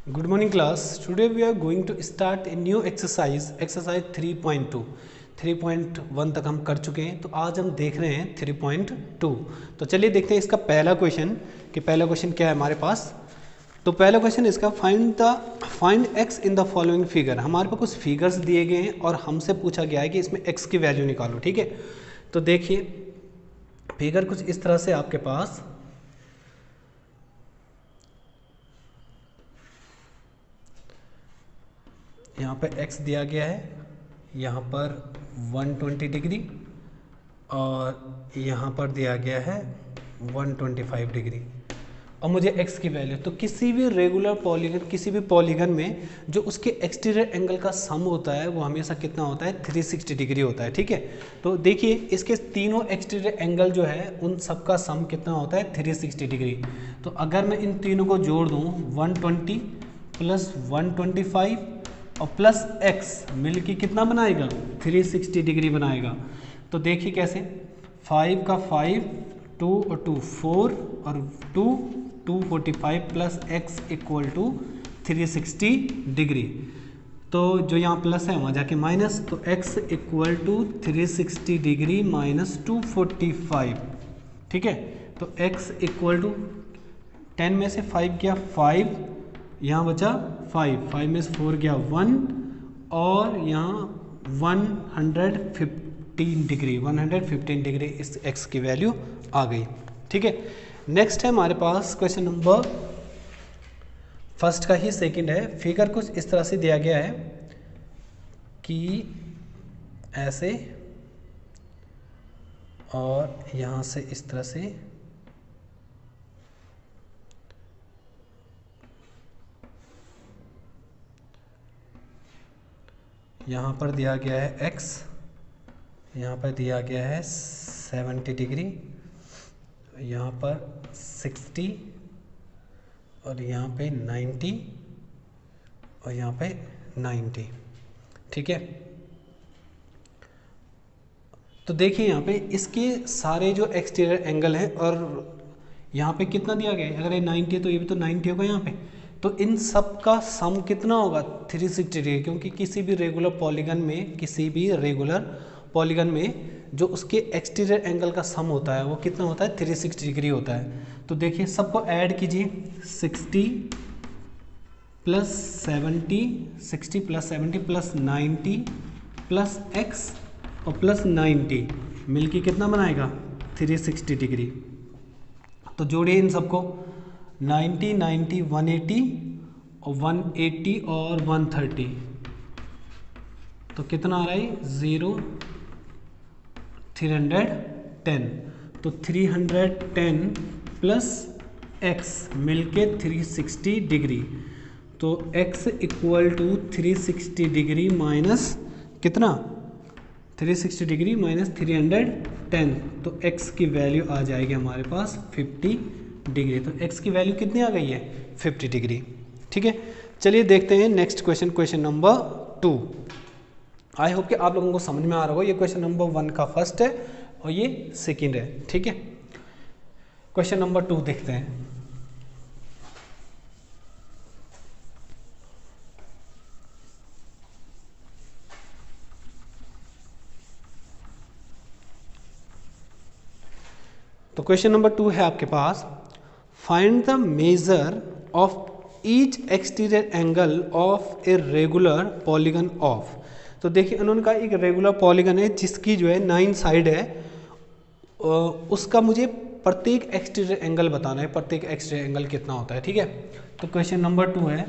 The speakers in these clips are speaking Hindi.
Good morning class. Today we are going to start a new exercise 3.2. 3.1 तक हम कर चुके हैं, तो आज हम देख रहे हैं 3.2. तो चलिए देखते हैं इसका पहला क्वेश्चन कि पहला क्वेश्चन क्या है हमारे पास. तो पहला क्वेश्चन इसका find x in the following figure. हमारे पास कुछ फिगर्स दिए गए हैं और हमसे पूछा गया है कि इसमें x की वैल्यू निकालो. ठीक है, तो देखिए फिगर कुछ इस तरह से आपके पास यहाँ पर x दिया गया है, यहाँ पर 120 डिग्री और यहाँ पर दिया गया है 125 डिग्री और मुझे x की वैल्यू. तो किसी भी रेगुलर पॉलीगन, किसी भी पॉलीगन में जो उसके एक्सटीरियर एंगल का सम होता है वो हमेशा कितना होता है, 360 डिग्री होता है. ठीक है, तो देखिए इसके तीनों एक्सटीरियर एंगल जो है उन सब का सम कितना होता है, 360 डिग्री. तो अगर मैं इन तीनों को जोड़ दूँ 120 प्लस 125 और प्लस x मिल के कितना बनाएगा, 360 डिग्री बनाएगा. तो देखिए कैसे, 5 का 5, 2 और 2 4 और 2 245 plus x equal to 360 degree. तो जो यहाँ प्लस है वहाँ जाके माइनस, तो x equal to 360 degree minus 245. ठीक है, तो x इक्वल टू 10 में से 5 गया 5, यहाँ बचा 5 में से 4 गया 1 और यहाँ 115 डिग्री इस x की वैल्यू आ गई. ठीक है, नेक्स्ट है हमारे पास क्वेश्चन नंबर फर्स्ट का ही सेकंड है. फिगर कुछ इस तरह से दिया गया है कि ऐसे और यहाँ से इस तरह से यहाँ पर दिया गया है x, यहाँ पर दिया गया है 70 डिग्री, यहाँ पर 60 और यहाँ पे 90 और यहाँ पे 90. ठीक है, तो देखिए यहाँ पे इसके सारे जो एक्सटीरियर एंगल हैं और यहाँ पे कितना दिया गया है, अगर ये 90 है तो ये भी तो 90 होगा यहाँ पे. तो इन सब का सम कितना होगा, 360 डिग्री, क्योंकि किसी भी रेगुलर पॉलीगन में जो उसके एक्सटीरियर एंगल का सम होता है वो कितना होता है, 360 डिग्री होता है. तो देखिए सबको ऐड कीजिए, 60 प्लस 70 प्लस 90 प्लस x और प्लस 90 मिलके कितना बनाएगा, 360 डिग्री. तो जोड़िए इन सबको, 90 90 180 और 180 और 130, तो कितना आ रहा है 0 310. तो 310 प्लस x मिलके 360 डिग्री. तो x equal to 360 degree minus कितना, 360 डिग्री माइनस 310, तो x की वैल्यू आ जाएगी हमारे पास 50 डिग्री. तो x की वैल्यू कितनी आ गई है, 50 डिग्री. ठीक है, चलिए देखते हैं next question, question number 2. I hope कि आप लोगों को समझ में आ रहा होगा. ये क्वेश्चन नंबर 1 का फर्स्ट है और ये सेकंड है. ठीक है, क्वेश्चन नंबर 2 देखते हैं. तो क्वेश्चन नंबर 2 है आपके पास, find the measure of each exterior angle of a regular polygon of. तो देखिए उन्होंने कहा एक रेगुलर पॉलीगन है जिसकी जो है 9 साइड है, उसका मुझे प्रत्येक एक्सटीरियर एंगल बताना है, प्रत्येक एक्सटीरियर एंगल कितना होता है. ठीक है, तो क्वेश्चन नंबर 2 है,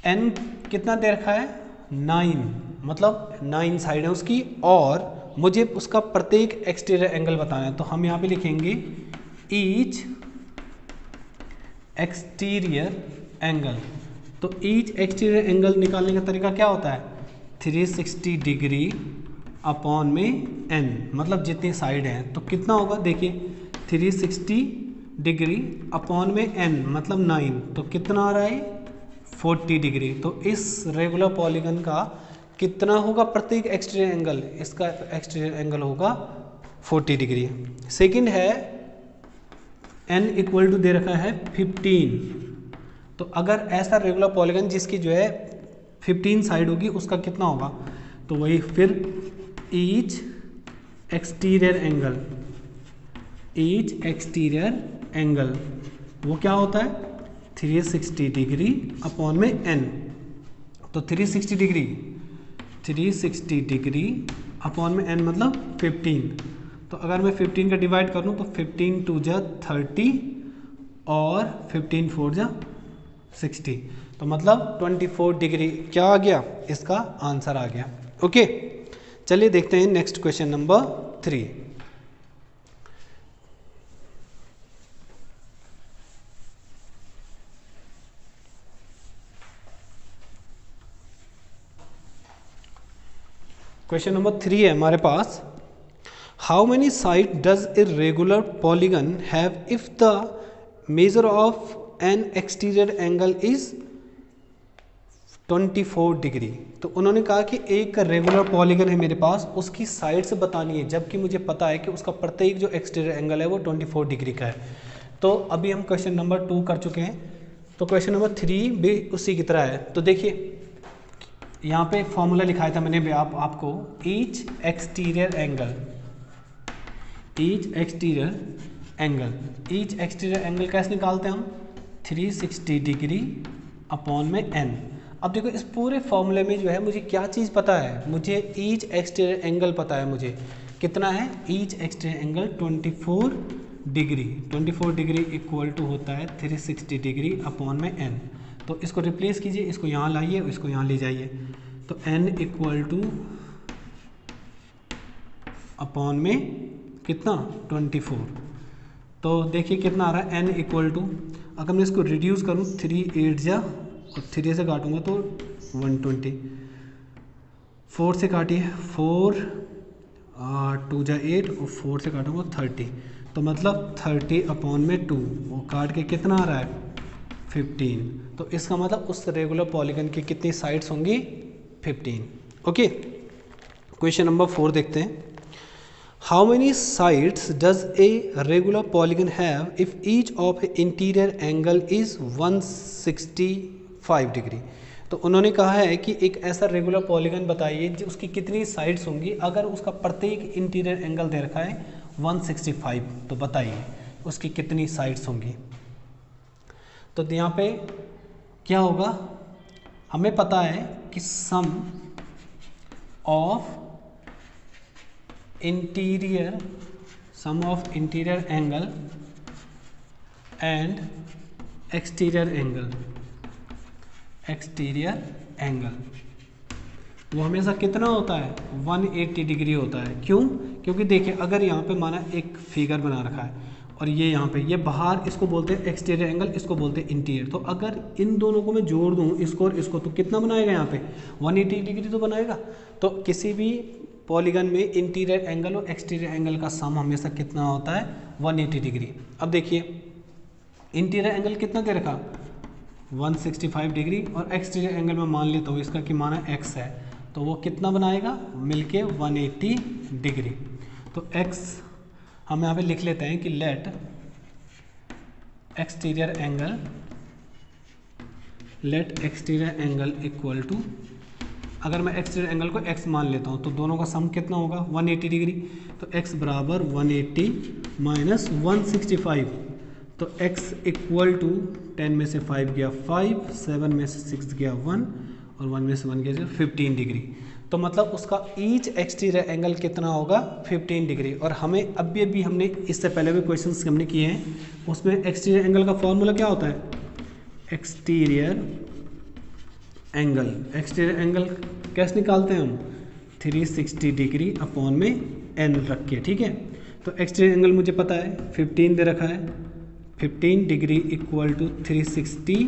n कितना दे रखा है, 9, मतलब 9 साइड है उसकी और मुझे उसका प्रत्येक एक्सटीरियर एंगल बताना है. तो हम यहाँ पे लिखेंगे ईच एक्सटीरियर एंगल. तो ईच एक्सटीरियर एंगल निकालने का तरीका क्या होता है, 360 डिग्री अपॉन में n, मतलब जितनी साइड हैं. तो कितना होगा, देखिए 360 डिग्री अपॉन में n मतलब 9, तो कितना आ रहा है 40 डिग्री. तो इस रेगुलर पॉलीगन का कितना होगा प्रत्येक एक्सटीरियर एंगल, इसका एक्सटीरियर एंगल होगा 40 डिग्री. सेकंड है n इक्वल टू दे रखा है 15, तो अगर ऐसा रेगुलर पॉलीगन जिसकी जो है 15 साइड होगी उसका कितना होगा, तो वही फिर ईच एक्सटीरियर एंगल वो क्या होता है 360 डिग्री अपॉन में n। तो 360 डिग्री अपॉन में n मतलब 15। तो अगर मैं 15 का डिवाइड कर लूँ तो 15 2 जा 30 और 15 4 जा 60, तो मतलब 24 डिग्री क्या आ गया, इसका आंसर आ गया। ओके, चलिए देखते हैं next question number 3। Question number 3 है हमारे पास, how many side does a regular polygon have if the measure of an exterior angle is 24 degree. तो उन्होंने कहा कि एक रेगुलर पॉलीगन है मेरे पास, उसकी साइड से बतानी है, जबकि मुझे पता है कि उसका प्रत्येक जो एक्सटीरियर एंगल है वो 24 डिग्री का है। तो अभी हम क्वेश्चन नंबर 2 कर चुके हैं, तो क्वेश्चन नंबर 3 भी उसी की तरह है। तो देखिए यहाँ पे फॉर्मूला लिखाया था मैंने भी आपको, ईच एक्सटीरियर एंगल कैसे निकालते हैं हम, 360 डिग्री अपॉन में n। अब देखो इस पूरे फॉर्मूले में जो है मुझे क्या चीज़ पता है, मुझे ईच एक्सटीरियर एंगल पता है, मुझे कितना है each exterior angle 24 degree equal to होता है 360 डिग्री अपॉन में n। तो इसको रिप्लेस कीजिए, इसको यहाँ लाइए, इसको यहाँ ले जाइए, तो n इक्वल टू अपॉन में कितना 24। तो देखिए कितना आ रहा है n इक्वल टू, अगर मैं इसको रिड्यूस करूँ 3 8 जा और 3 से काटूंगा तो 120, 4 से काटिए 4 2 जा 8 और 4 से काटूंगा 30, तो मतलब 30 अपॉन में 2, वो काट के कितना आ रहा है 15। तो इसका मतलब उस रेगुलर पॉलीगन की कितनी साइड्स होंगी 15। ओके, क्वेश्चन नंबर 4 देखते हैं, how many sides does a regular polygon have if each of A interior angle is 165 degree. तो उन्होंने कहा है कि एक ऐसा रेगुलर पॉलीगन बताइए जो उसकी कितनी साइड्स होंगी अगर उसका प्रत्येक इंटीरियर एंगल दे रखा है 165, तो बताइए उसकी कितनी साइड्स होंगी। तो यहाँ पे क्या होगा, हमें पता है कि sum of interior angle and exterior angle वो हमेशा कितना होता है 180 डिग्री होता है। क्यों, क्योंकि देखिए अगर यहाँ पे माना एक फिगर बना रखा है और ये यहाँ पे ये बाहर, इसको बोलते हैं एक्सटीरियर एंगल, इसको बोलते हैं इंटीरियर। तो अगर इन दोनों को मैं जोड़ दूँ इसको और इसको, तो कितना बनाएगा यहाँ पे 180 डिग्री तो बनाएगा। तो किसी भी पॉलीगन में इंटीरियर एंगल और एक्सटीरियर एंगल का सम हमेशा कितना होता है 180 डिग्री। अब देखिए इंटीरियर एंगल कितना दे रखा 165 डिग्री और एक्सटीरियर एंगल में मान लेता हूँ इसका कि माना x है, तो वो कितना बनाएगा मिलके 180 डिग्री। तो x हम यहाँ पे लिख लेते हैं कि let exterior angle equal to, अगर मैं एक्सटीरियर एंगल को x मान लेता हूँ तो दोनों का सम कितना होगा 180 डिग्री। तो x बराबर 180 माइनस 165, तो x इक्वल टू 10 में से 5 गया 5, 7 में से 6 गया 1 और 1 में से 1 गया 15 डिग्री। तो मतलब उसका ईच एक्सटीरियर एंगल कितना होगा 15 डिग्री। और हमें अभी हमने इससे पहले भी क्वेश्चंस हमने किए हैं, उसमें एक्सटीरियर एंगल का फॉर्मूला क्या होता है, एक्सटीरियर एंगल कैसे निकालते हैं हम 360 डिग्री अपॉन में n रख के, ठीक है। तो एक्सटीरियर एंगल मुझे पता है 15 दे रखा है, 15 डिग्री इक्वल टू 360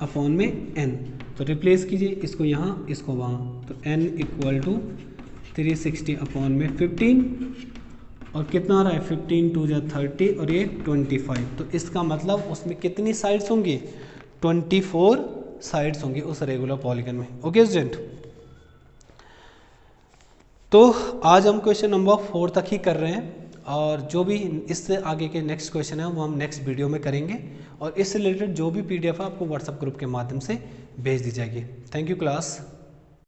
अपॉन में n। तो रिप्लेस कीजिए इसको यहाँ इसको वहाँ, तो n इक्वल टू 360 अपॉन में 15 और कितना आ रहा है 15 2 जा 30 और ये 25। तो इसका मतलब उसमें कितनी साइड्स होंगी 24 साइड्स होंगी उस रेगुलर पॉलीगन में। ओके स्टूडेंट, तो आज हम क्वेश्चन नंबर 4 तक ही कर रहे हैं। और जो भी इससे आगे के नेक्स्ट क्वेश्चन है वो हम नेक्स्ट वीडियो में करेंगे, और इससे रिलेटेड जो भी PDF है आपको व्हाट्सएप ग्रुप के माध्यम से भेज दी जाएगी। Thank you class.